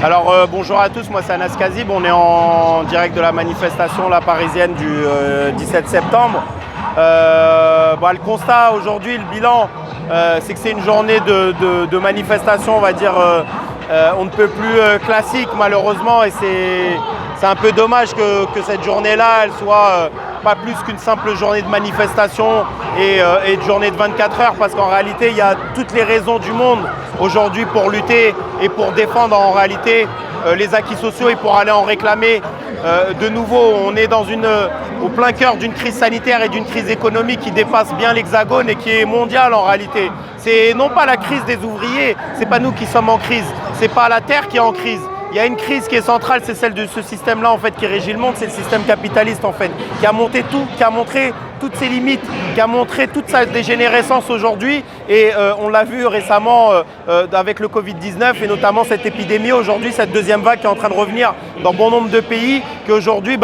Alors bonjour à tous, moi c'est Anas Kazib, on est en direct de la manifestation la parisienne du 17 septembre. Le constat aujourd'hui, le bilan, c'est que c'est une journée de manifestation, on va dire, on ne peut plus classique malheureusement, et c'est un peu dommage que cette journée-là, elle soit pas plus qu'une simple journée de manifestation et de journée de 24 heures, parce qu'en réalité, il y a toutes les raisons du monde aujourd'hui pour lutter et pour défendre en réalité les acquis sociaux et pour aller en réclamer de nouveau. On est au plein cœur d'une crise sanitaire et d'une crise économique qui dépasse bien l'Hexagone et qui est mondiale en réalité. C'est non pas la crise des ouvriers, c'est pas nous qui sommes en crise, c'est pas la terre qui est en crise. Il y a une crise qui est centrale, c'est celle de ce système-là en fait qui régit le monde, c'est le système capitaliste en fait, qui a monté tout, qui a montré toutes ses limites, qui a montré toute sa dégénérescence aujourd'hui, et on l'a vu récemment avec le Covid-19 et notamment cette épidémie aujourd'hui, cette deuxième vague qui est en train de revenir dans bon nombre de pays, qui aujourd'hui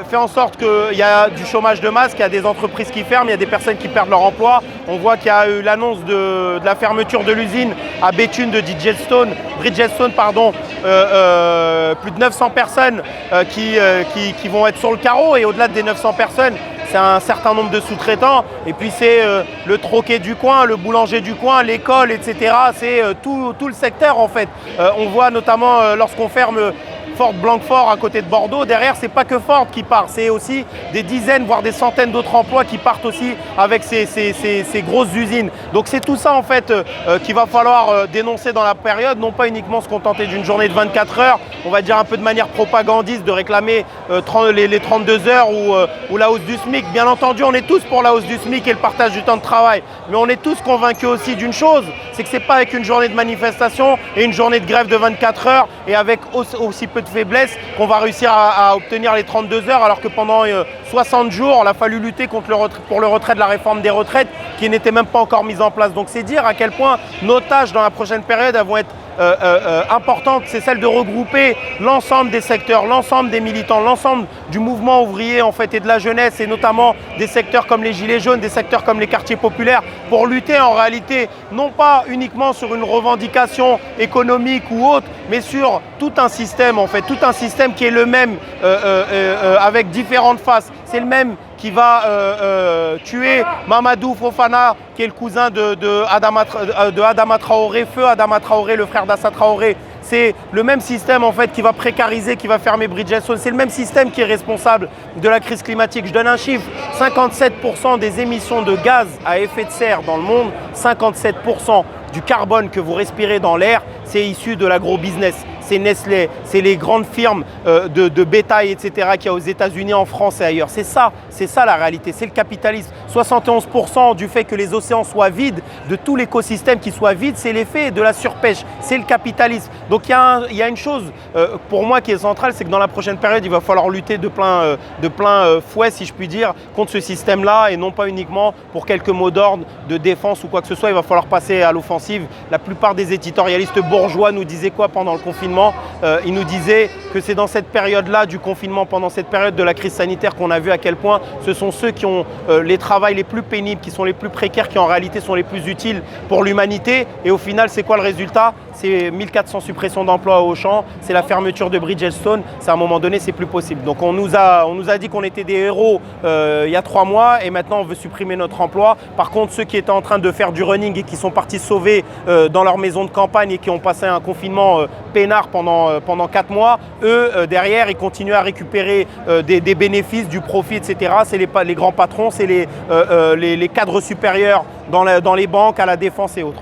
fait en sorte qu'il y a du chômage de masse, qu'il y a des entreprises qui ferment, il y a des personnes qui perdent leur emploi. On voit qu'il y a eu l'annonce de la fermeture de l'usine à Béthune de Bridgestone, plus de 900 personnes qui vont être sur le carreau, et au-delà des 900 personnes, c'est un certain nombre de sous-traitants, et puis c'est le troquet du coin, le boulanger du coin, l'école, etc. C'est tout le secteur en fait. On voit notamment lorsqu'on ferme Ford Blanquefort à côté de Bordeaux, derrière c'est pas que Ford qui part, c'est aussi des dizaines voire des centaines d'autres emplois qui partent aussi avec ces grosses usines. Donc c'est tout ça en fait qu'il va falloir dénoncer dans la période, non pas uniquement se contenter d'une journée de 24 heures, on va dire un peu de manière propagandiste de réclamer les 32 heures ou la hausse du SMIC. Bien entendu, on est tous pour la hausse du SMIC et le partage du temps de travail, mais on est tous convaincus aussi d'une chose, c'est que c'est pas avec une journée de manifestation et une journée de grève de 24 heures et avec aussi peu de faiblesse qu'on va réussir à obtenir les 32 heures, alors que pendant 60 jours, il a fallu lutter pour le retrait de la réforme des retraites qui n'était même pas encore mise en place. Donc c'est dire à quel point nos tâches dans la prochaine période elles vont être importante, c'est celle de regrouper l'ensemble des secteurs, l'ensemble des militants, l'ensemble du mouvement ouvrier en fait et de la jeunesse, et notamment des secteurs comme les Gilets jaunes, des secteurs comme les quartiers populaires, pour lutter en réalité non pas uniquement sur une revendication économique ou autre, mais sur tout un système en fait, tout un système qui est le même avec différentes faces. C'est le même qui va tuer Mamadou Fofana, qui est le cousin de Adama Traoré, feu Adama Traoré, le frère d'Assa Traoré. C'est le même système en fait qui va précariser, qui va fermer Bridgestone. C'est le même système qui est responsable de la crise climatique. Je donne un chiffre, 57% des émissions de gaz à effet de serre dans le monde, 57% du carbone que vous respirez dans l'air, c'est issu de l'agro-business. C'est Nestlé, c'est les grandes firmes de bétail, etc. qu'il y a aux États-Unis, en France et ailleurs. C'est ça la réalité, c'est le capitalisme. 71% du fait que les océans soient vides, de tout l'écosystème qui soit vide, c'est l'effet de la surpêche, c'est le capitalisme. Donc il y a une chose pour moi qui est centrale, c'est que dans la prochaine période, il va falloir lutter de plein fouet, si je puis dire, contre ce système-là, et non pas uniquement pour quelques mots d'ordre de défense ou quoi que ce soit. Il va falloir passer à l'offensive. La plupart des éditorialistes bourgeois nous disaient quoi pendant le confinement ? Ils nous disaient que c'est dans cette période-là du confinement, pendant cette période de la crise sanitaire, qu'on a vu à quel point ce sont ceux qui ont les travails les plus pénibles, qui sont les plus précaires, qui en réalité sont les plus utiles pour l'humanité. Et au final, c'est quoi le résultat ? C'est 1400 suppressions d'emplois à Auchan, c'est la fermeture de Bridgestone. C'est à un moment donné, c'est plus possible. Donc on nous a dit qu'on était des héros il y a 3 mois, et maintenant on veut supprimer notre emploi. Par contre, ceux qui étaient en train de faire du running et qui sont partis sauver dans leur maison de campagne et qui ont passé un confinement peinard pendant 4 mois, eux, derrière, ils continuent à récupérer des bénéfices, du profit, etc. C'est les grands patrons, c'est les cadres supérieurs dans les banques, à la défense et autres.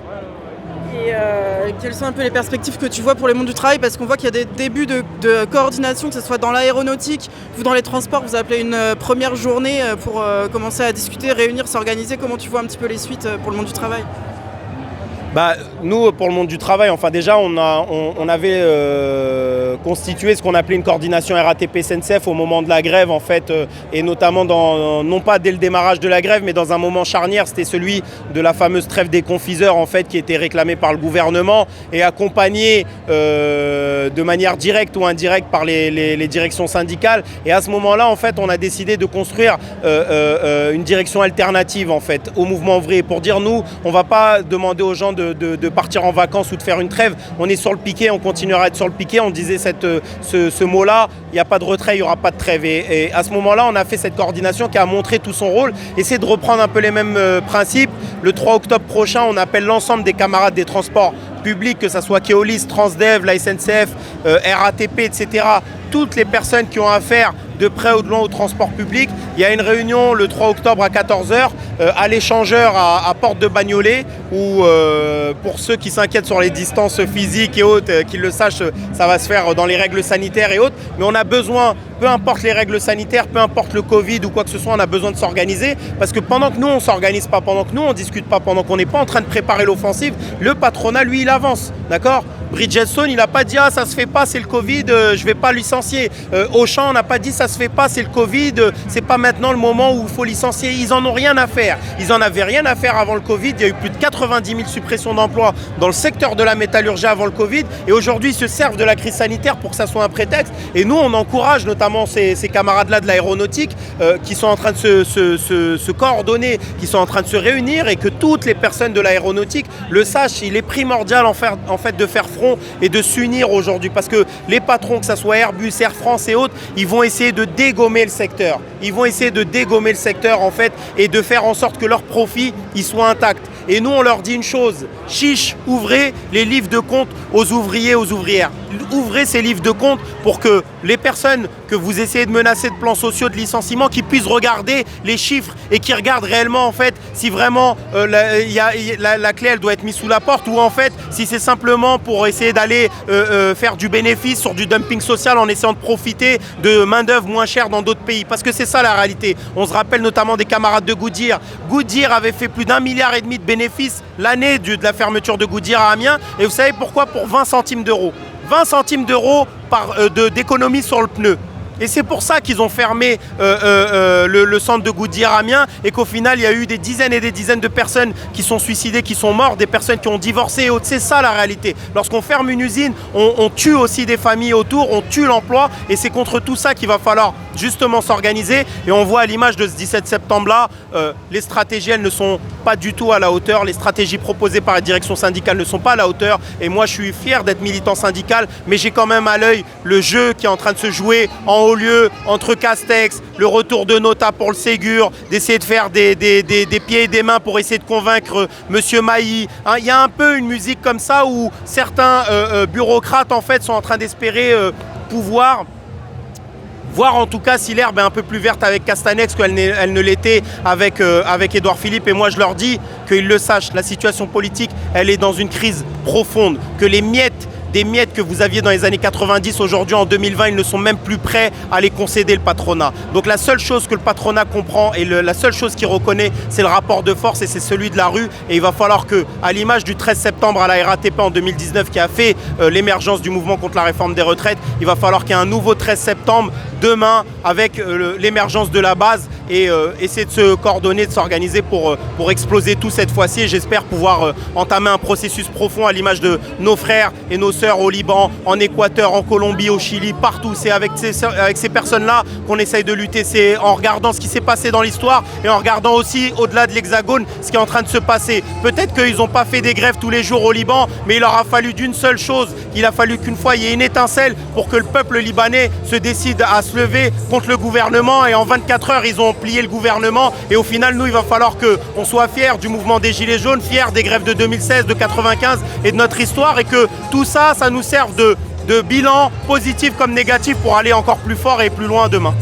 Et quelles sont un peu les perspectives que tu vois pour le monde du travail? Parce qu'on voit qu'il y a des débuts de coordination, que ce soit dans l'aéronautique ou dans les transports. Vous appelez une première journée pour commencer à discuter, réunir, s'organiser. Comment tu vois un petit peu les suites pour le monde du travail? Nous, pour le monde du travail, enfin déjà, on avait constitué ce qu'on appelait une coordination RATP-SNCF au moment de la grève, en fait, et notamment non pas dès le démarrage de la grève, mais dans un moment charnière, c'était celui de la fameuse trêve des confiseurs, en fait, qui était réclamée par le gouvernement et accompagnée de manière directe ou indirecte par les directions syndicales. Et à ce moment-là, en fait, on a décidé de construire une direction alternative, en fait, au mouvement ouvrier, pour dire, nous, on ne va pas demander aux gens de de partir en vacances ou de faire une trêve. On est sur le piquet, on continuera à être sur le piquet. On disait ce mot-là, il n'y a pas de retrait, il n'y aura pas de trêve. Et à ce moment-là, on a fait cette coordination qui a montré tout son rôle. Essayer de reprendre un peu les mêmes principes. Le 3 octobre prochain, on appelle l'ensemble des camarades des transports publics, que ce soit Keolis, Transdev, la SNCF, RATP, etc. Toutes les personnes qui ont affaire de près ou de loin au transport public. Il y a une réunion le 3 octobre à 14h à l'échangeur à Porte de Bagnolet où pour ceux qui s'inquiètent sur les distances physiques et autres, qu'ils le sachent, ça va se faire dans les règles sanitaires et autres. Mais on a besoin, peu importe les règles sanitaires, peu importe le Covid ou quoi que ce soit, on a besoin de s'organiser parce que pendant que nous on ne s'organise pas, pendant que nous on ne discute pas, pendant qu'on n'est pas en train de préparer l'offensive, le patronat lui il avance, d'accord ? Bridgestone, il n'a pas dit « Ah, ça se fait pas, c'est le Covid, je vais pas licencier ». Auchan n'a pas dit « Ça se fait pas, c'est le Covid, c'est pas maintenant le moment où il faut licencier ». Ils en ont rien à faire. Ils en avaient rien à faire avant le Covid. Il y a eu plus de 90 000 suppressions d'emplois dans le secteur de la métallurgie avant le Covid. Et aujourd'hui, ils se servent de la crise sanitaire pour que ça soit un prétexte. Et nous, on encourage notamment ces camarades-là de l'aéronautique qui sont en train de se coordonner, qui sont en train de se réunir et que toutes les personnes de l'aéronautique le sachent. Il est primordial en fait de faire front et de s'unir aujourd'hui parce que les patrons, que ce soit Airbus, Air France et autres, ils vont essayer de dégommer le secteur. Ils vont essayer de dégommer le secteur en fait et de faire en sorte que leurs profits ils soient intacts. Et nous on leur dit une chose, chiche, ouvrez les livres de compte aux ouvriers, aux ouvrières. Ouvrez ces livres de compte pour que les personnes que vous essayez de menacer de plans sociaux, de licenciement, qui puissent regarder les chiffres et qui regardent réellement en fait si vraiment la clé elle doit être mise sous la porte ou en fait si c'est simplement pour essayer d'aller faire du bénéfice sur du dumping social en essayant de profiter de main d'œuvre moins chère dans d'autres pays. Parce que c'est ça la réalité. On se rappelle notamment des camarades de Goodyear. Goodyear avait fait plus d'1,5 milliard de bénéfices l'année de la fermeture de Goodyear à Amiens. Et vous savez pourquoi ? Pour 20 centimes d'euros. 20 centimes d'euros d'économie sur le pneu. Et c'est pour ça qu'ils ont fermé le centre de Goodyear à Amiens et qu'au final, il y a eu des dizaines et des dizaines de personnes qui sont suicidées, qui sont mortes, des personnes qui ont divorcé et autres. C'est ça la réalité. Lorsqu'on ferme une usine, on tue aussi des familles autour, on tue l'emploi et c'est contre tout ça qu'il va falloir justement s'organiser. Et on voit à l'image de ce 17 septembre-là, les stratégies, elles ne sont pas du tout à la hauteur. Les stratégies proposées par la direction syndicale ne sont pas à la hauteur. Et moi, je suis fier d'être militant syndical, mais j'ai quand même à l'œil le jeu qui est en train de se jouer en haut lieu entre Castex, le retour de Nota pour le Ségur, d'essayer de faire des pieds et des mains pour essayer de convaincre Monsieur Mailly. Il y a un peu une musique comme ça où certains bureaucrates en fait sont en train d'espérer pouvoir voir en tout cas si l'herbe est un peu plus verte avec Castanex qu'elle ne l'était avec Édouard Philippe. Et moi je leur dis qu'ils le sachent, la situation politique elle est dans une crise profonde, que les des miettes que vous aviez dans les années 90, aujourd'hui en 2020, ils ne sont même plus prêts à les concéder le patronat. Donc la seule chose que le patronat comprend et la seule chose qu'il reconnaît, c'est le rapport de force et c'est celui de la rue. Et il va falloir que, à l'image du 13 septembre à la RATP en 2019 qui a fait l'émergence du mouvement contre la réforme des retraites, il va falloir qu'il y ait un nouveau 13 septembre demain avec l'émergence de la base et essayer de se coordonner, de s'organiser pour exploser tout cette fois-ci. Et j'espère pouvoir entamer un processus profond à l'image de nos frères et nos sœurs au Liban, en Équateur, en Colombie, au Chili, partout. C'est avec ces personnes-là qu'on essaye de lutter. C'est en regardant ce qui s'est passé dans l'histoire et en regardant aussi au-delà de l'Hexagone ce qui est en train de se passer. Peut-être qu'ils n'ont pas fait des grèves tous les jours au Liban, mais il aura fallu d'une seule chose. Il a fallu qu'une fois il y ait une étincelle pour que le peuple libanais se décide à se lever contre le gouvernement et en 24 heures ils ont plié le gouvernement et au final nous il va falloir qu'on soit fiers du mouvement des Gilets jaunes, fiers des grèves de 2016, de 95 et de notre histoire et que tout ça, ça nous serve de bilan positif comme négatif pour aller encore plus fort et plus loin demain.